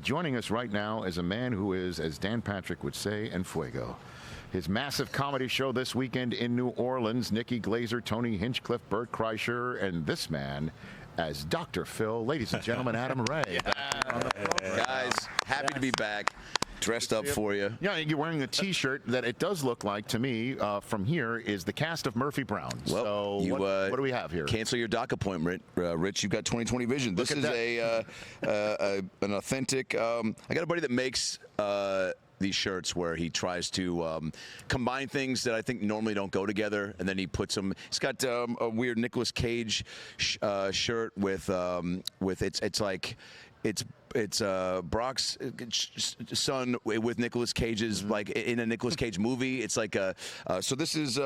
joining us right now is a man who is, as Dan Patrick would say, en fuego. His massive comedy show this weekend in New Orleans, Nikki Glazer, Tony Hinchcliffe, Bert Kreischer, and this man as Dr. Phil. Ladies and gentlemen, Adam Ray. Guys, happy to be back. Dressed up for you. Yeah, you're wearing a T-shirt that it does look like to me from here is the cast of Murphy Brown. Well, so what do we have here? Cancel your doc appointment, Rich. You've got 20/20 vision. This is an authentic. I got a buddy that makes these shirts where he tries to combine things that I think normally don't go together, and then he puts them. He's got a weird Nicolas Cage shirt with it's Brock's son with Nicolas Cage's like in a Nicolas Cage movie. It's like so this is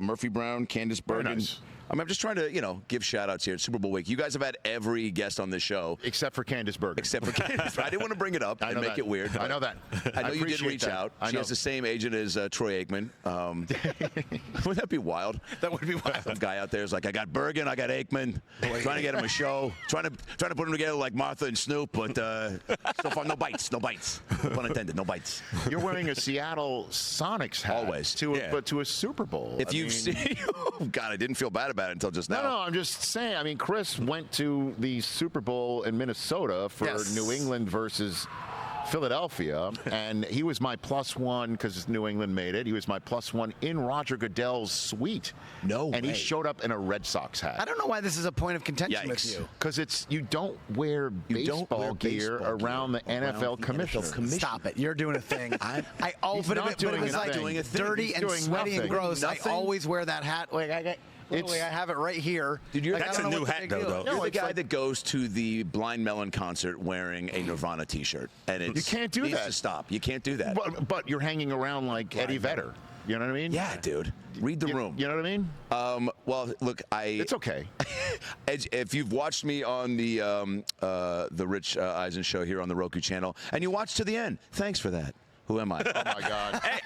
Murphy Brown, Candice Bergen. Nice. I'm just trying to give shout outs here. It's Super Bowl week. You guys have had every guest on this show except for Candice Bergen. Except for Candice. I didn't want to bring it up and make it weird. I know that. I know you did reach out. She has the same agent as Troy Aikman. Wouldn't that be wild? That would be wild. Some guy out there is like, I got Bergen, I got Aikman. Trying to get him a show. Trying to put them together like Martha and Snoop, but so far no bites. No bites. Pun intended. No bites. You're wearing a Seattle Sonics hat. Always. But to a Super Bowl. If you've seen, oh God, I didn't feel bad about it until just now. No, I'm just saying. I mean, Chris went to the Super Bowl in Minnesota for New England versus Philadelphia, and he was my +1 because New England made it. He was my +1 in Roger Goodell's suite. No and way. he showed up in a Red Sox hat. I don't know why this is a point of contention with you. Because you don't wear baseball gear around the NFL commissioner. Stop it! You're doing a thing. I opened it, but it was like dirty and sweaty and gross. I always wear that hat. Like I have it right here. Dude, that's a new hat, though. You're the guy that goes to the Blind Melon concert wearing a Nirvana T-shirt, and you can't do needs that. To stop. You can't do that. But you're hanging around like Eddie Vedder. You know what I mean? Yeah, dude. Read the room. You know what I mean? Well, look, It's okay. If you've watched me on the Rich Eisen Show here on the Roku channel, and you watched to the end, thanks for that. Who am I? Oh my God! Hey,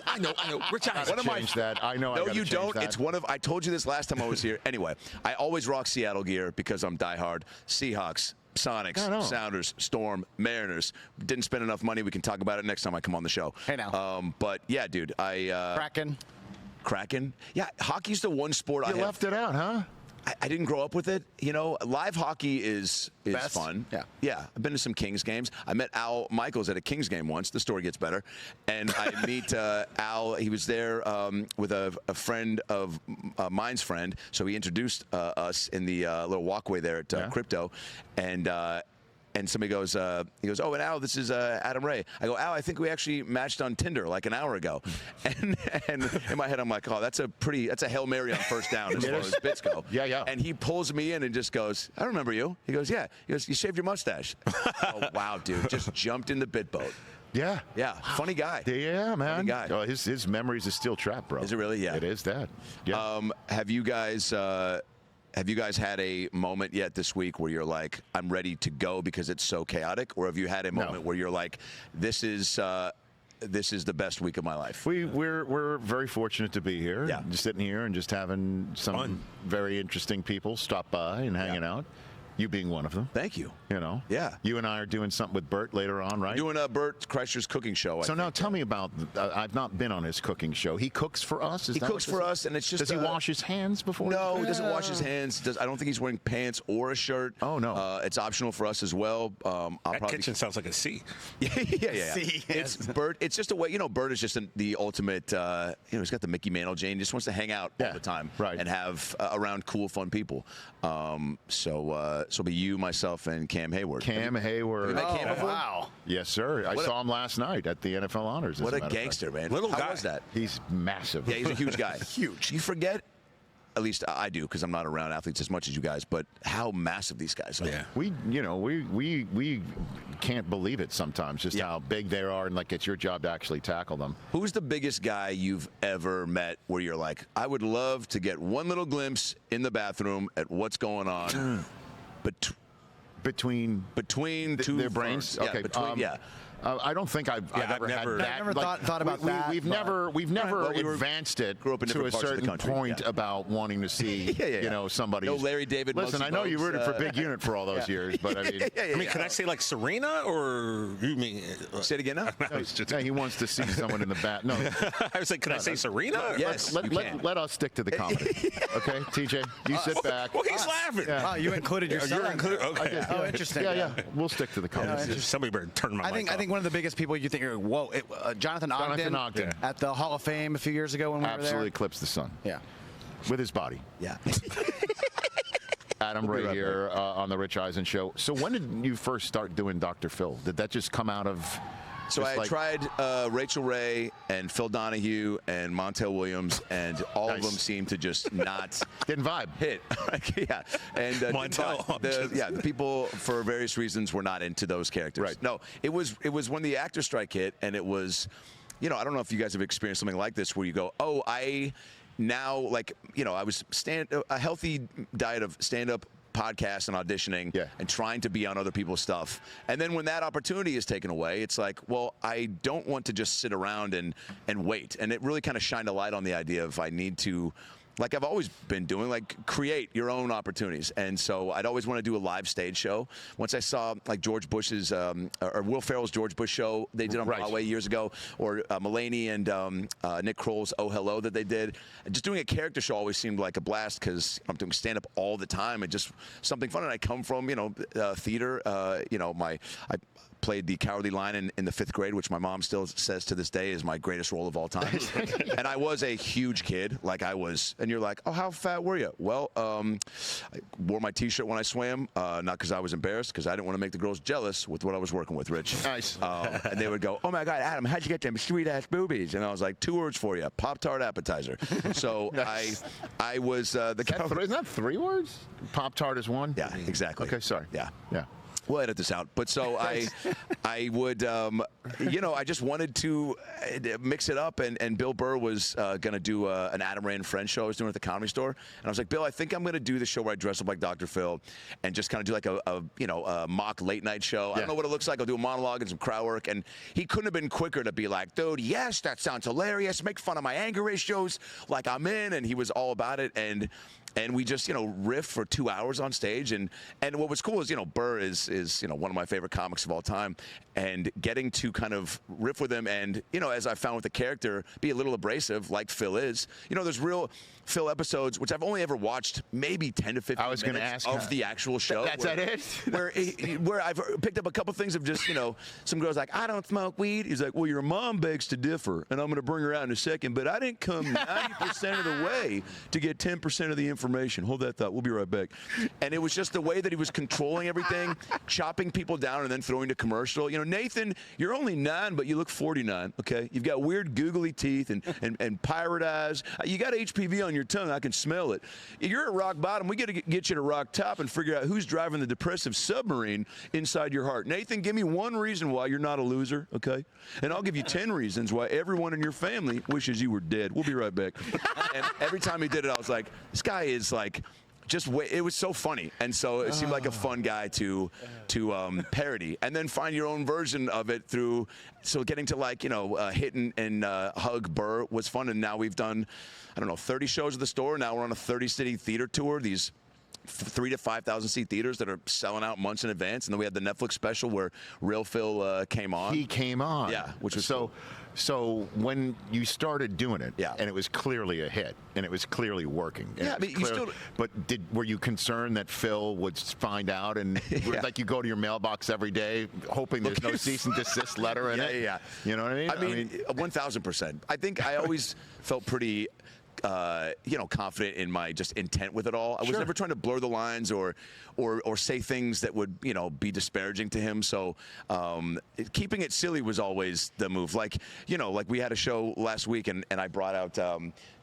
I know. Rich Eisen. What am I? That I know. No, you don't. It's one of. I told you this last time I was here. Anyway, I always rock Seattle gear because I'm diehard. Seahawks, Sonics, Sounders, Storm, Mariners. Didn't spend enough money. We can talk about it next time I come on the show. Hey now. But yeah, dude, Kraken. Yeah, hockey's the one sport You left it out, huh? I didn't grow up with it. Live hockey is fun. Yeah. I've been to some Kings games. I met Al Michaels at a Kings game once. The story gets better. And I meet Al. He was there with a friend of mine's friend. So he introduced us in the little walkway there at Crypto. And somebody goes, he goes, oh, and Al, this is Adam Ray. I go, Al, I think we actually matched on Tinder like an hour ago. And in my head, I'm like, oh, that's a Hail Mary on first down as far as bits go. Yeah. And he pulls me in and just goes, I remember you. He goes, yeah. He goes, you shaved your mustache. Oh, wow, dude. Just jumped in the bit boat. Yeah. Funny guy. Yeah, man. Funny guy. Oh, his memories are still trapped, bro. Is it really? Yeah. It is that. Yeah. Have you guys had a moment yet this week where you're like, I'm ready to go because it's so chaotic? Or have you had a moment where you're like, this is the best week of my life? We're very fortunate to be here. Yeah. Just sitting here and just having some very interesting people stop by and hanging out. You being one of them. Thank you. Yeah. You and I are doing something with Bert later on, right? Doing Bert Kreischer's cooking show. So now tell me about. I've not been on his cooking show. He cooks for us. He cooks for us, and it's just. Does he wash his hands before? No, he doesn't wash his hands. I don't think he's wearing pants or a shirt. Oh no. It's optional for us as well. That kitchen sounds like a C. Yeah. C. It's Bert. It's just a way. Bert is just the ultimate. He's got the Mickey Mantle Jane. He just wants to hang out all the time, right? And have around cool, fun people. So be you, myself, and Cam Hayward. Cam Hayward. Have you met Cam before? Wow. Yes, sir. I saw him last night at the NFL Honors. What a gangster, man. Little guy. How was that? He's massive. Yeah, he's a huge guy. Huge. You forget, at least I do, because I'm not around athletes as much as you guys, but how massive these guys are. Yeah. We can't believe it sometimes, just how big they are, and like it's your job to actually tackle them. Who's the biggest guy you've ever met where you're like, I would love to get one little glimpse in the bathroom at what's going on? Between Between two their brains? ferns. Okay. I don't think I've ever had that. I've never thought about that. We've never advanced it to a certain point about wanting to see somebody. No Larry David. Listen, I know you rooted for Big Unit for all those years, but I mean, can I say like Serena or you mean? Say it again now. No, he wants to see someone in the back. No, I was like, can I say Serena? Yes. Let us stick to the comedy. Okay, TJ, you sit back. Well, he's laughing. Oh, you included yourself. You're included. Okay. Oh, interesting. Yeah. We'll stick to the comedy. Somebody better turn my mic off. I think one of the biggest people you think, whoa, Jonathan Ogden at the Hall of Fame a few years ago when we were there. Absolutely eclipsed the sun. Yeah. With his body. Yeah. Adam Ray here on the Rich Eisen Show. So when did you first start doing Dr. Phil? Did that just come out of... So I tried Rachel Ray and Phil Donahue and Montel Williams, and all of them seemed to just not didn't vibe hit. Yeah, and the people for various reasons were not into those characters. Right. No, it was when the actor strike hit, and it was, I don't know if you guys have experienced something like this where you go, oh, I was a healthy diet of stand-up, podcast and auditioning and trying to be on other people's stuff. And then when that opportunity is taken away, it's like, well, I don't want to just sit around and wait. And it really kind of shined a light on the idea of I need to, like I've always been doing, like create your own opportunities. And so I'd always want to do a live stage show. Once I saw like George Bush's or Will Ferrell's George Bush show they did on Broadway years ago, or Mulaney and Nick Kroll's Oh Hello that they did. And just doing a character show always seemed like a blast because I'm doing stand-up all the time and just something fun. And I come from, theater. I played the Cowardly Lion in the 5th grade, which my mom still says to this day is my greatest role of all time. And I was a huge kid, and you're like, oh, how fat were you? Well, I wore my T-shirt when I swam, not because I was embarrassed, because I didn't want to make the girls jealous with what I was working with, Rich. Nice. And they would go, oh my God, Adam, how'd you get them sweet-ass boobies? And I was like, 2 words for you, Pop-Tart appetizer. So I was isn't that 3 words? Pop-Tart is 1? Yeah, exactly. Okay, sorry. Yeah. Yeah. We'll edit this out. But so I would, I just wanted to mix it up. And Bill Burr was going to do an Adam Ray and Friends show I was doing at the Comedy Store. And I was like, Bill, I think I'm going to do the show where I dress up like Dr. Phil and just kind of do like a mock late night show. I don't know what it looks like. I'll do a monologue and some crowd work. And he couldn't have been quicker to be like, dude, yes, that sounds hilarious. Make fun of my anger issues like I'm in. And he was all about it. And we just, riffed for 2 hours on stage. And what was cool is, Burr is one of my favorite comics of all time. And getting to kind of riff with him and, as I found with the character, be a little abrasive like Phil is. There's real Phil episodes, which I've only ever watched maybe 10 to 15 minutes of the actual show. That's it? Where I've picked up a couple things of just, some girls like, I don't smoke weed. He's like, well, your mom begs to differ. And I'm going to bring her out in a second. But I didn't come 90% of the way to get 10% of the information. Hold that thought. We'll be right back. And it was just the way that he was controlling everything, chopping people down and then throwing to commercial. Nathan, you're only 9, but you look 49, okay? You've got weird googly teeth and pirate eyes. You got HPV on your tongue. I can smell it. You're at rock bottom. We got to get you to rock top and figure out who's driving the depressive submarine inside your heart. Nathan, give me one reason why you're not a loser, okay? And I'll give you 10 reasons why everyone in your family wishes you were dead. We'll be right back. And every time he did it, I was like, this guy is like... it was so funny, and so it seemed like a fun guy to parody, and then find your own version of it through. So getting to hit and hug Burr was fun, and now we've done, 30 shows at the store. Now we're on a 30-city theater tour. These 3,000 to 5,000 seat theaters that are selling out months in advance, and then we had the Netflix special where Real Phil came on. He came on, yeah, which was so. Cool. So when you started doing it, and it was clearly a hit, and it was clearly working. Yeah, but were you concerned that Phil would find out, and like you go to your mailbox every day, hoping there's no cease and desist letter in it? Yeah. You know what I mean? 1,000%. I think I always felt pretty. Confident in my just intent with it all. I was never trying to blur the lines or say things that would, be disparaging to him. So keeping it silly was always the move. Like we had a show last week and I brought out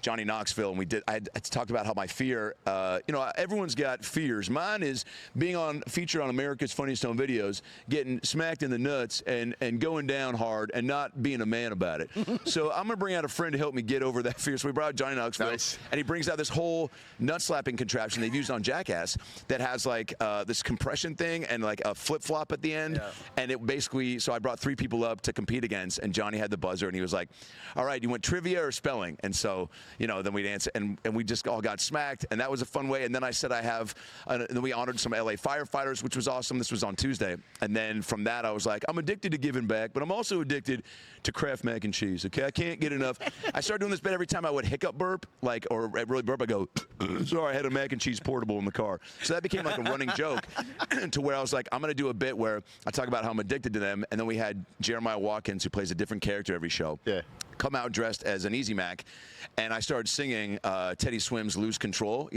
Johnny Knoxville, and I talked about how my fear, everyone's got fears. Mine is being featured on America's Funniest Home Videos, getting smacked in the nuts and going down hard and not being a man about it. So I'm going to bring out a friend to help me get over that fear. So we brought Johnny Knoxville. Knoxville. Nice. And he brings out this whole nut-slapping contraption they've used on Jackass that has like this compression thing and like a flip-flop at the end. Yeah. And it basically, so I brought 3 people up to compete against, and Johnny had the buzzer, and he was like, all right, you want trivia or spelling? And so, then we'd answer, and we just all got smacked, and that was a fun way. And then I said and then we honored some LA firefighters, which was awesome. This was on Tuesday. And then from that, I was like, I'm addicted to giving back, but I'm also addicted to Kraft mac and cheese, okay? I can't get enough. I started doing this bit every time I would hiccup burp, or really burp, I go, sorry, I had a mac and cheese portable in the car. So that became like a running joke to where I was like, I'm going to do a bit where I talk about how I'm addicted to them. And then we had Jeremiah Watkins, who plays a different character every show. Yeah. Come out dressed as an Easy Mac, and I started singing Teddy Swim's Lose Control,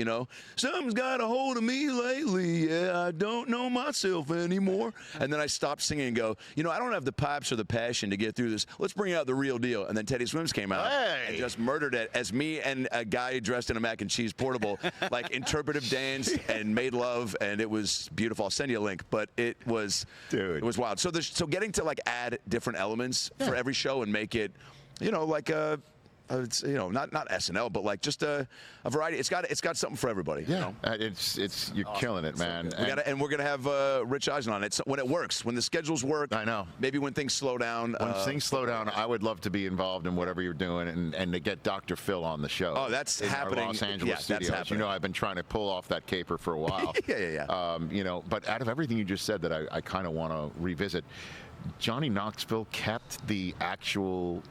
Something's got a hold of me lately, yeah, I don't know myself anymore. And then I stopped singing and go, I don't have the pipes or the passion to get through this. Let's bring out the real deal. And then Teddy Swims came out and just murdered it as me and a guy dressed in a mac and cheese portable, like interpretive danced and made love, and it was beautiful. I'll send you a link, but it was wild. So getting to like add different elements for every show and make it, like it's not SNL, but like just a variety. It's got something for everybody. Yeah, it's you're killing it, man. We're gonna have Rich Eisen on it when it works, when the schedules work. I know. Maybe when things slow down. When things slow down, I would love to be involved in whatever you're doing, and to get Dr. Phill on the show. Oh, that's happening. Our Los Angeles studios. That's happening. I've been trying to pull off that caper for a while. Yeah. But out of everything you just said that I kind of want to revisit, Johnny Knoxville kept the actual.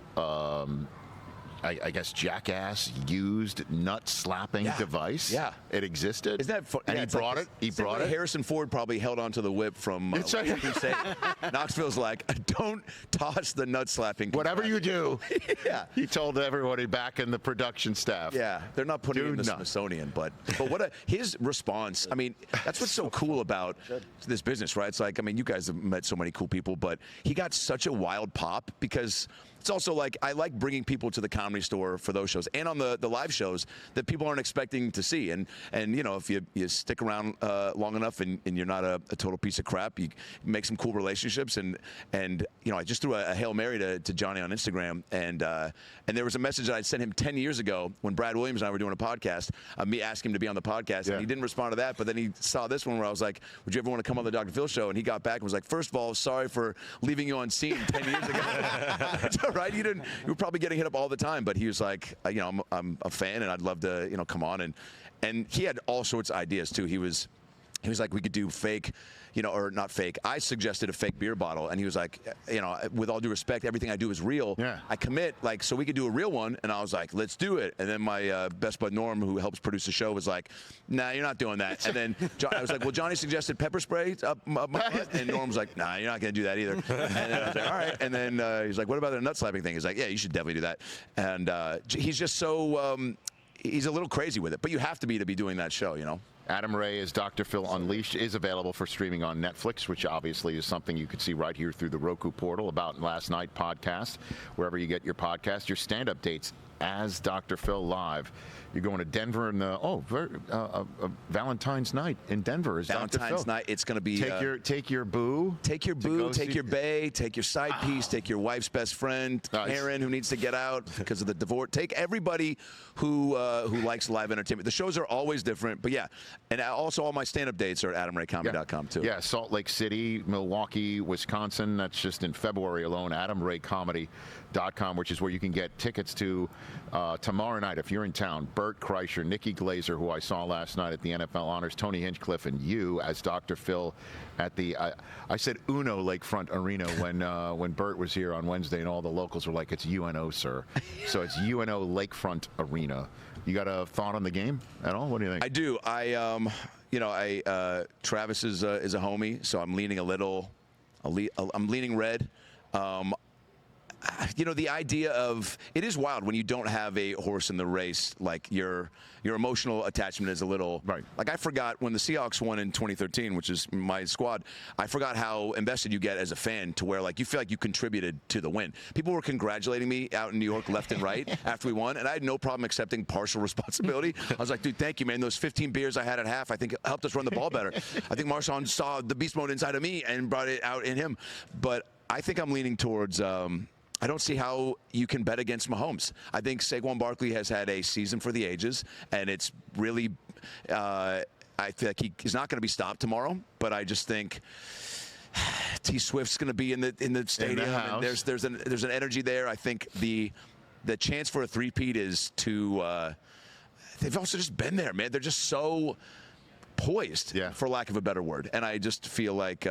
I guess Jackass used nut slapping device. Yeah, it existed. Isn't that fun? And he brought it. He brought it. Harrison Ford probably held onto the whip from Crusade. Knoxville's like, don't toss the nut slapping. Whatever you do. Yeah. He told everybody back in the production staff. Yeah, they're not putting it in the Smithsonian, but his response. I mean, that's what's so cool about this business, right? It's like, you guys have met so many cool people, but he got such a wild pop because. It's also like I like bringing people to the Comedy Store for those shows and on the live shows that people aren't expecting to see. And if you stick around long enough and you're not a total piece of crap, you make some cool relationships. And I just threw a Hail Mary to Johnny on Instagram, and there was a message that I sent him 10 years ago when Brad Williams and I were doing a podcast, me asking him to be on the podcast, and he didn't respond to that. But then he saw this one where I was like, would you ever want to come on the Dr. Phill show? And he got back and was like, first of all, sorry for leaving you on scene 10 years ago. Right? You were probably getting hit up all the time, but he was like, I'm a fan, and I'd love to, come on. And he had all sorts of ideas too. He was like, we could do fake, or not fake. I suggested a fake beer bottle, and he was like, with all due respect, everything I do is real. Yeah. I commit, so we could do a real one. And I was like, let's do it. And then my best bud Norm, who helps produce the show, was like, nah, you're not doing that. And then I was like, well, Johnny suggested pepper spray up my butt. And Norm was like, nah, you're not going to do that either. And then I was like, all right. And then he's like, what about the nut slapping thing? He's like, yeah, you should definitely do that. And he's just so, he's a little crazy with it. But you have to be doing that show, Adam Ray as Dr. Phill Unleashed is available for streaming on Netflix, which obviously is something you could see right here through the Roku portal. About Last Night podcast, wherever you get your podcast. Your stand-up dates as Dr. Phill live. You're going to Denver in Valentine's night in Denver. Is Valentine's night. It's going to be take your boo, take your bae, take your side piece, take your wife's best friend, Karen, who needs to get out because of the divorce. Take everybody who likes live entertainment. The shows are always different, but yeah. And also all my stand-up dates are at AdamRayComedy.com too. Yeah, Salt Lake City, Milwaukee, Wisconsin. That's just in February alone. AdamRayComedy.com, which is where you can get tickets to tomorrow night if you're in town. Bert Kreischer, Nikki Glazer, who I saw last night at the NFL Honors, Tony Hinchcliffe, and you as Dr. Phill at the I said Uno Lakefront Arena when Bert was here on Wednesday, and all the locals were like, it's UNO, sir. So it's UNO Lakefront Arena. You got a thought on the game at all? What do you think? I do. Travis is a homie, so I'm leaning I'm leaning red. The idea of it is wild when you don't have a horse in the race. Like your emotional attachment is a little right. Like I forgot when the Seahawks won in 2013, which is my squad. I forgot how invested you get as a fan to where like you feel like you contributed to the win. People were congratulating me out in New York left and right after we won, and I had no problem accepting partial responsibility. I was like, dude, thank you, man. Those 15 beers I had at half, I think helped us run the ball better. I think Marshawn saw the beast mode inside of me and brought it out in him. But I think I'm leaning towards I don't see how you can bet against Mahomes. I think Saquon Barkley has had a season for the ages, and it's really I feel like he's not going to be stopped tomorrow, but I just think T Swift's going to be in the stadium. And there's an energy there. I think the chance for a three-peat is they've also just been there, man. They're just so poised, for lack of a better word, and I just feel like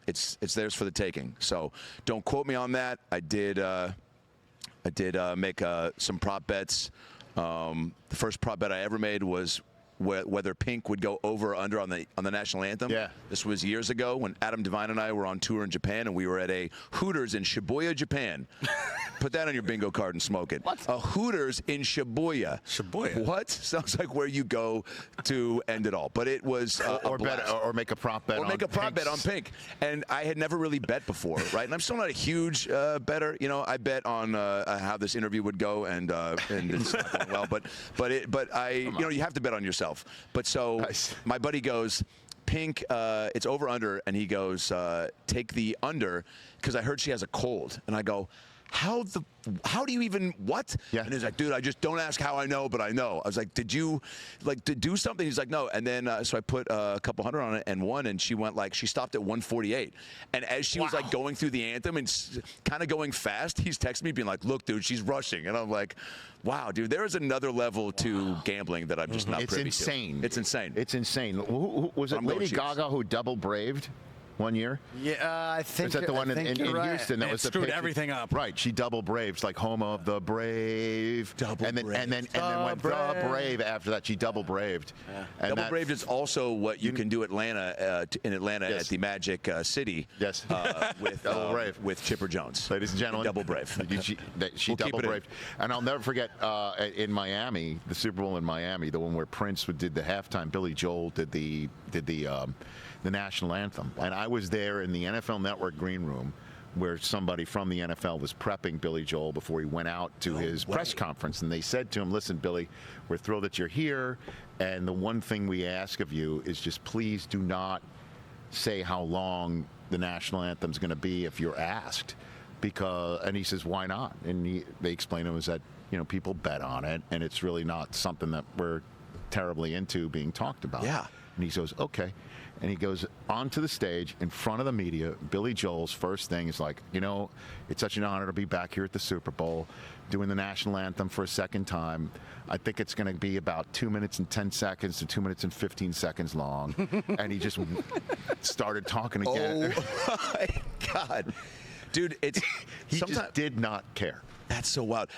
it's theirs for the taking. So don't quote me on that. I did make some prop bets. The first prop bet I ever made was whether Pink would go over or under on the national anthem. Yeah. This was years ago when Adam Devine and I were on tour in Japan, and we were at a Hooters in Shibuya, Japan. Put that on your bingo card and smoke it. What? A Hooters in Shibuya. Shibuya. What? Sounds like where you go to end it all. But it was or make a prop bet. Or make a prop bet on Pink. And I had never really bet before, right? And I'm still not a huge bettor. You know, I bet on how this interview would go, and it's not going well. But you have to bet on yourself. But so my buddy goes, Pink, it's over under, and he goes, take the under because I heard she has a cold. And I go, how do you even what? Yeah. And he's like, dude, I just don't ask how I know, but I know. I was like, did you do something? He's like, no. And then so I put a couple hundred on it and won, and she went she stopped at 148. And as she was going through the anthem and kind of going fast, he's texting me being like, look, dude, she's rushing. And I'm like, wow, dude, there is another level to gambling that I'm just not privy to. It's insane. It's insane. Was it Lady Gaga who double braved one year? Yeah, I think. Is that the one in Houston? That was screwed everything up. Right, she double braves, like home of the brave. And then went the brave after that. She double braved. Yeah. Double braved is also what you can do in Atlanta at the Magic City. Yes. With Chipper Jones. Ladies and gentlemen, double brave. She double braved. And I'll never forget in Miami, the Super Bowl in Miami, the one where Prince did the halftime. Billy Joel did the national anthem. And I was there in the NFL Network green room where somebody from the NFL was prepping Billy Joel before he went out to his press conference. And they said to him, listen, Billy, we're thrilled that you're here. And the one thing we ask of you is just please do not say how long the national anthem is going to be if you're asked. And he says, why not? And they explained to him is that, people bet on it. And it's really not something that we're terribly into being talked about. Yeah. And he goes, okay. And he goes onto the stage in front of the media. Billy Joel's first thing is like, it's such an honor to be back here at the Super Bowl doing the national anthem for a second time. I think it's going to be about 2 minutes and 10 seconds to 2 minutes and 15 seconds long. And he just started talking again. Oh, my God. Dude, he just did not care. That's so wild.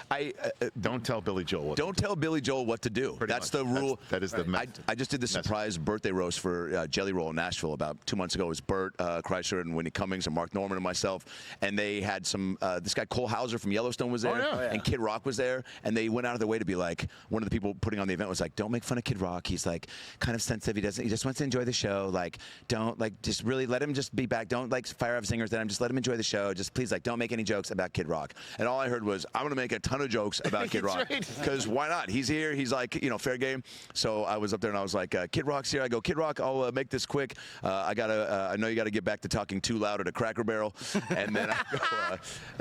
Don't tell Billy Joel what Don't tell Billy Joel what to do. That's the rule. That is the message. I just did the surprise birthday roast for Jelly Roll in Nashville about 2 months ago. It was Bert Kreischer and Winnie Cummings and Mark Norman and myself. And they had some, this guy Cole Hauser from Yellowstone was there. And Kid Rock was there. And they went out of their way to be like, one of the people putting on the event was like, don't make fun of Kid Rock. He's like kind of sensitive. He just wants to enjoy the show. Just really let him just be back. Don't fire up singers. Then just let him enjoy the show. Just please don't make any jokes about Kid Rock. And all I heard was, I'm going to make a ton of jokes about Kid Rock because why not? He's here. He's fair game. So I was up there and I was like, Kid Rock's here. I go, Kid Rock, I'll make this quick. I know you got to get back to talking too loud at a Cracker Barrel. And then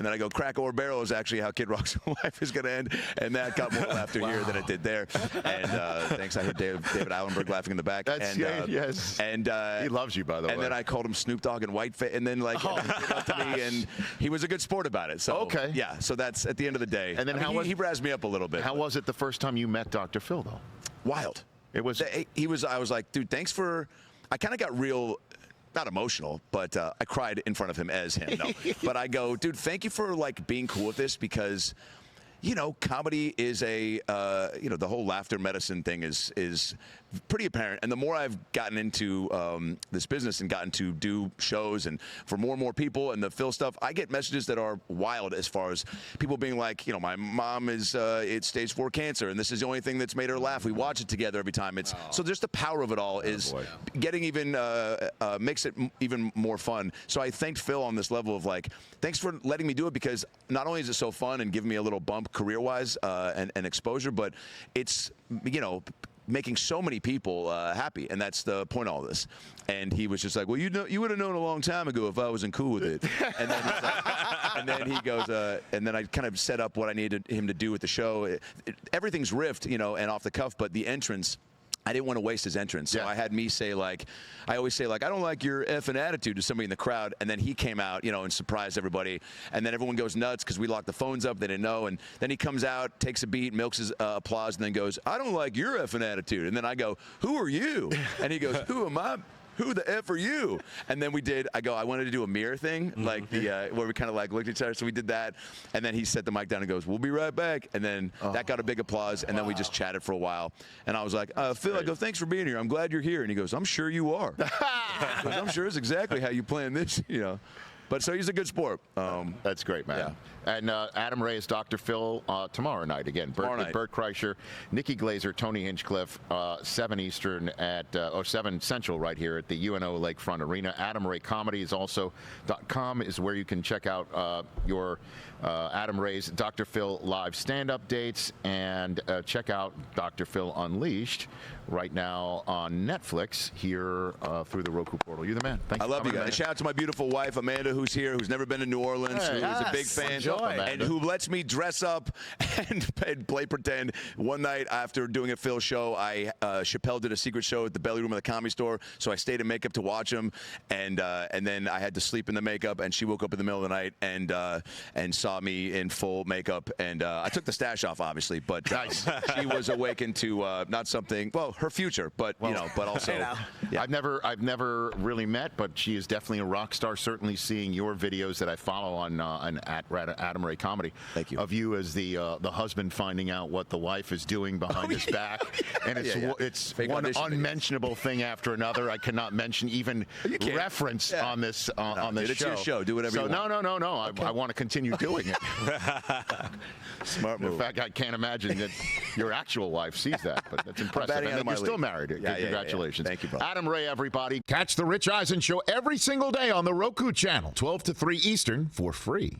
I go, Cracker Barrel is actually how Kid Rock's life is going to end. And that got more laughter here than it did there. And thanks. I heard David Allenberg laughing in the back. Yes. And he loves you, by the way. And then I called him Snoop Dogg and Whiteface. And then he came up to me and he was a good sport about it. So okay. Yeah. So that's at the end of the day. And then he razzed me up a little bit. How was it the first time you met Dr. Phill, though? Wild. It was. I was like, dude, thanks for. I kind of got real. Not emotional, but I cried in front of him as him. No. But I go, dude, thank you for being cool with this because, comedy is the whole laughter medicine thing is pretty apparent. And the more I've gotten into this business and gotten to do shows and for more and more people and the Phill stuff, I get messages that are wild as far as people being like, my mom is it's stage 4 cancer and this is the only thing that's made her laugh. We watch it together every time. So just the power of it all is getting even makes it even more fun. So I thanked Phill on this level of thanks for letting me do it because not only is it so fun and giving me a little bump career-wise and exposure, but it's making so many people happy, and that's the point of all this. And he was just like, well, you would have known a long time ago if I wasn't cool with it. And then And then he goes, and then I kind of set up what I needed him to do with the show. Everything's riffed, and off the cuff, but the entrance, I didn't want to waste his entrance. So I had me say, I always say, I don't like your effing attitude to somebody in the crowd. And then he came out, and surprised everybody. And then everyone goes nuts because we locked the phones up. They didn't know. And then he comes out, takes a beat, milks his applause, and then goes, I don't like your effing attitude. And then I go, who are you? And he goes, who am I? Who the F are you? And then I wanted to do a mirror thing, where we kind of looked at each other. So we did that. And then he set the mic down and goes, we'll be right back. And then that got a big applause. And then we just chatted for a while. And I was like, Phill, I go, thanks for being here. I'm glad you're here. And he goes, I'm sure you are. Because I'm sure it's exactly how you plan this, But so he's a good sport. That's great, man. Yeah. And Adam Ray is Dr. Phill tomorrow night again. Bert Kreischer, Nikki Glazer, Tony Hinchcliffe, 7 Eastern or 7 Central right here at the UNO Lakefront Arena. Adam Ray Comedy is also .com is where you can check out your Adam Ray's Dr. Phill live stand-up dates and check out Dr. Phill Unleashed right now on Netflix here through the Roku portal. You're the man. Thanks. I love you guys. Man. Shout out to my beautiful wife Amanda, who's here, who's never been to New Orleans, who's a big fan, and who lets me dress up and play pretend. One night after doing a Phill show, Chappelle did a secret show at the Belly Room of the Comedy Store, so I stayed in makeup to watch him, and then I had to sleep in the makeup, and she woke up in the middle of the night and saw me in full makeup, and I took the stash off, obviously, but she was awakened to not something, her future, but but also, yeah. I've never really met, but she is definitely a rock star. Certainly seeing your videos that I follow on at Adam Ray Comedy. Thank you. Of you as the husband finding out what the wife is doing behind his back, and it's Fake one unmentionable thing after another. I cannot mention even reference on this on this it's show. Your show. Do whatever you want. No. Okay. I want to continue doing it. Smart move. In fact, I can't imagine that your actual wife sees that, but that's impressive. And that you're still married. Congratulations. Thank you, bro. Adam Ray, everybody. Catch the Rich Eisen Show every single day on the Roku channel, 12 to 3 Eastern, for free.